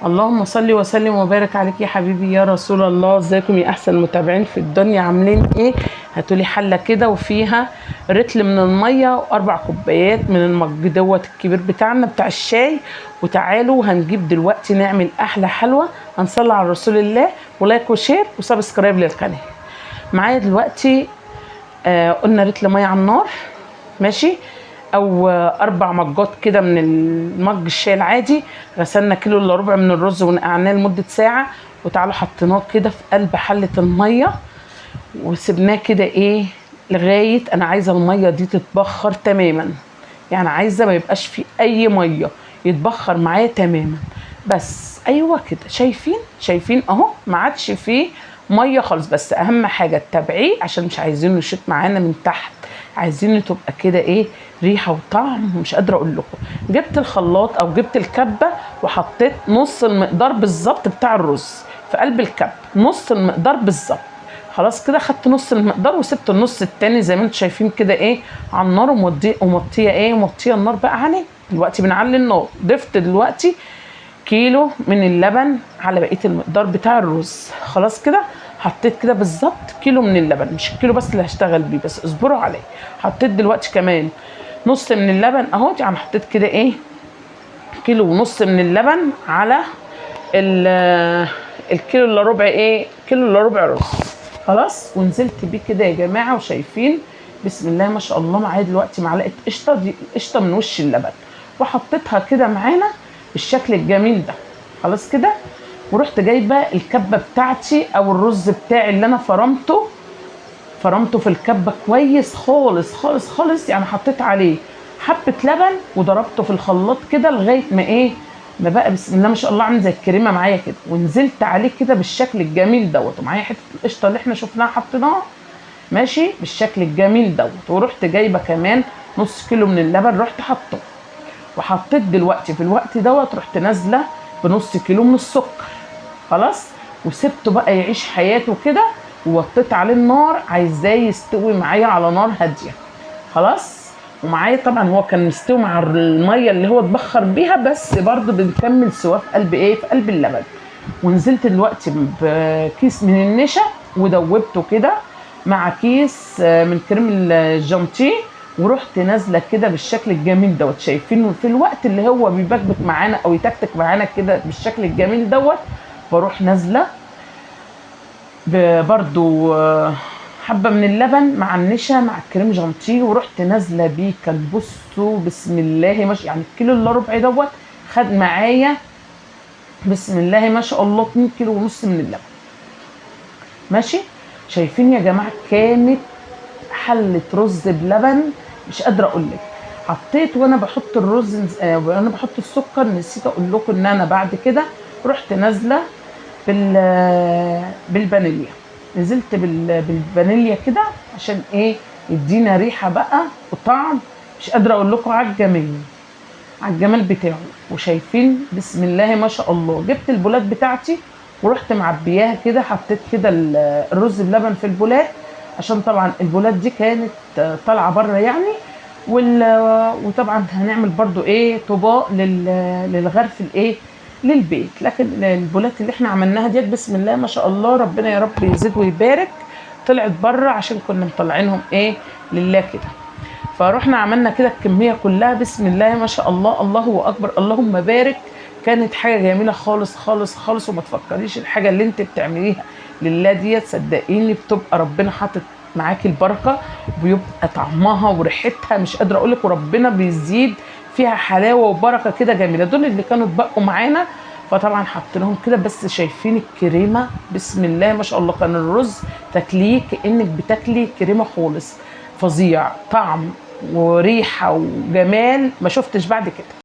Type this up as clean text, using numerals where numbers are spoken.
اللهم صل وسلم وبارك عليك يا حبيبي يا رسول الله. ازيكم يا احسن متابعين في الدنيا، عاملين ايه؟ هاتولي حله كده وفيها رتل من الميه واربع كوبايات من المج دوت الكبير بتاعنا بتاع الشاي. وتعالوا هنجيب دلوقتي نعمل احلى حلوه. هنصلي على رسول الله ولايك وشير وسبسكرايب للقناه. معايا دلوقتي قلنا رتل ميه على النار، ماشي، او 4 مجات كده من المج الشاي العادي. غسلنا كيلو الا ربع من الرز ونقعناه لمده ساعه، وتعالوا حطيناه كده في قلب حله الميه وسبناه كده ايه لغايه انا عايزه الميه دي تتبخر تماما. يعني عايزه ما يبقاش في اي ميه، يتبخر معايا تماما. بس ايوه كده، شايفين اهو، ما عادش فيه ميه خالص. بس اهم حاجه تتابعيه عشان مش عايزينه يشيط معانا من تحت، عايزينه تبقى كده ايه ريحه وطعم، مش قادره اقول لكم. جبت الخلاط او جبت الكبه وحطيت نص المقدار بالظبط بتاع الرز في قلب الكب، نص المقدار بالظبط. خلاص كده خدت نص المقدار وسبت النص التاني زي ما انتم شايفين كده ايه على النار، ومطيه ايه، موطيه النار بقى عليه. دلوقتي بنعلي النار. ضفت دلوقتي كيلو من اللبن على بقيه المقدار بتاع الرز. خلاص كده حطيت كده بالظبط كيلو من اللبن، مش الكيلو بس اللي هشتغل بيه، بس اصبروا عليه. حطيت دلوقتي كمان نص من اللبن اهو، يعني حطيت كده ايه كيلو ونص من اللبن على الكيلو الا ربع ايه، كيلو الا ربع رز. خلاص، ونزلت بيه كده يا جماعه، وشايفين بسم الله ما شاء الله. معايا دلوقتي معلقه قشطه، دي قشطه من وش اللبن، وحطيتها كده معانا بالشكل الجميل ده. خلاص كده، ورحت جايبه الكبه بتاعتي او الرز بتاعي اللي انا فرمته في الكبه كويس خالص خالص خالص. يعني حطيت عليه حبه لبن وضربته في الخلاط كده لغايه ما ايه، ما بقى بسم الله ما شاء الله عامل زي الكريمه معايا كده. ونزلت عليه كده بالشكل الجميل دوت، ومعايا حته القشطه اللي احنا شفناها حطيناها ماشي بالشكل الجميل دوت. ورحت جايبه كمان نص كيلو من اللبن رحت حاطه، وحطيت دلوقتي في الوقت دوت رحت نازله بنص كيلو من السكر. خلاص، وسبته بقى يعيش حياته كده، ووطيت عليه النار عايزاه يستوي معايا على نار هاديه. خلاص، ومعايا طبعا هو كان مستوي مع الميه اللي هو اتبخر بيها، بس برضه بنكمل سواه في قلب ايه، في قلب اللبن. ونزلت دلوقتي بكيس من النشا ودوبته كده مع كيس من كريم الجانتيه، ورحت نازله كده بالشكل الجميل دوت. شايفينه في الوقت اللي هو بيبكبك معانا او يتكتك معانا كده بالشكل الجميل دوت، بروح نازله برضو حبه من اللبن مع النشا مع الكريم جانتيه، ورحت نازله بيه. كان بصوا بسم الله ماشي، يعني الكيلو الا ربع دوت خد معايا بسم الله ما شاء الله 2 كيلو ونص من اللبن. ماشي، شايفين يا جماعه كانت حله رز بلبن مش قادره اقول لك. حطيت وانا بحط الرز وانا بحط السكر، نسيت اقول لكم ان انا بعد كده رحت نازله بالفانيليا. نزلت بالفانيليا كده عشان ايه، يدينا ريحه بقى وطعم مش قادره اقول لكم على الجمال، على الجمال بتاعه. وشايفين بسم الله ما شاء الله. جبت البولات بتاعتي ورحت معبياها كده، حطيت كده الرز بلبن في البولات، عشان طبعا البولات دي كانت طالعه بره يعني. وطبعا هنعمل برضو ايه طباق للغرف الايه للبيت. لكن البولات اللي احنا عملناها ديت بسم الله ما شاء الله، ربنا يا رب يزيد ويبارك، طلعت بره عشان كنا مطلعينهم ايه لله كده. فروحنا عملنا كده الكميه كلها بسم الله ما شاء الله، الله اكبر اللهم بارك. كانت حاجه جميله خالص خالص خالص. وما تفكريش الحاجه اللي انت بتعمليها لله ديت صدقيني بتبقى ربنا حاطط معاكي البركه، وبيبقى طعمها وريحتها مش قادره اقول لك، وربنا بيزيد فيها حلاوه وبركه كده جميله. دول اللي كانوا اتبقوا معانا، فطبعا حطيناهم كده. بس شايفين الكريمه بسم الله ما شاء الله، كان الرز تاكليه كانك بتاكلي كريمه خالص، فظيع طعم وريحه وجمال ما شفتش بعد كده.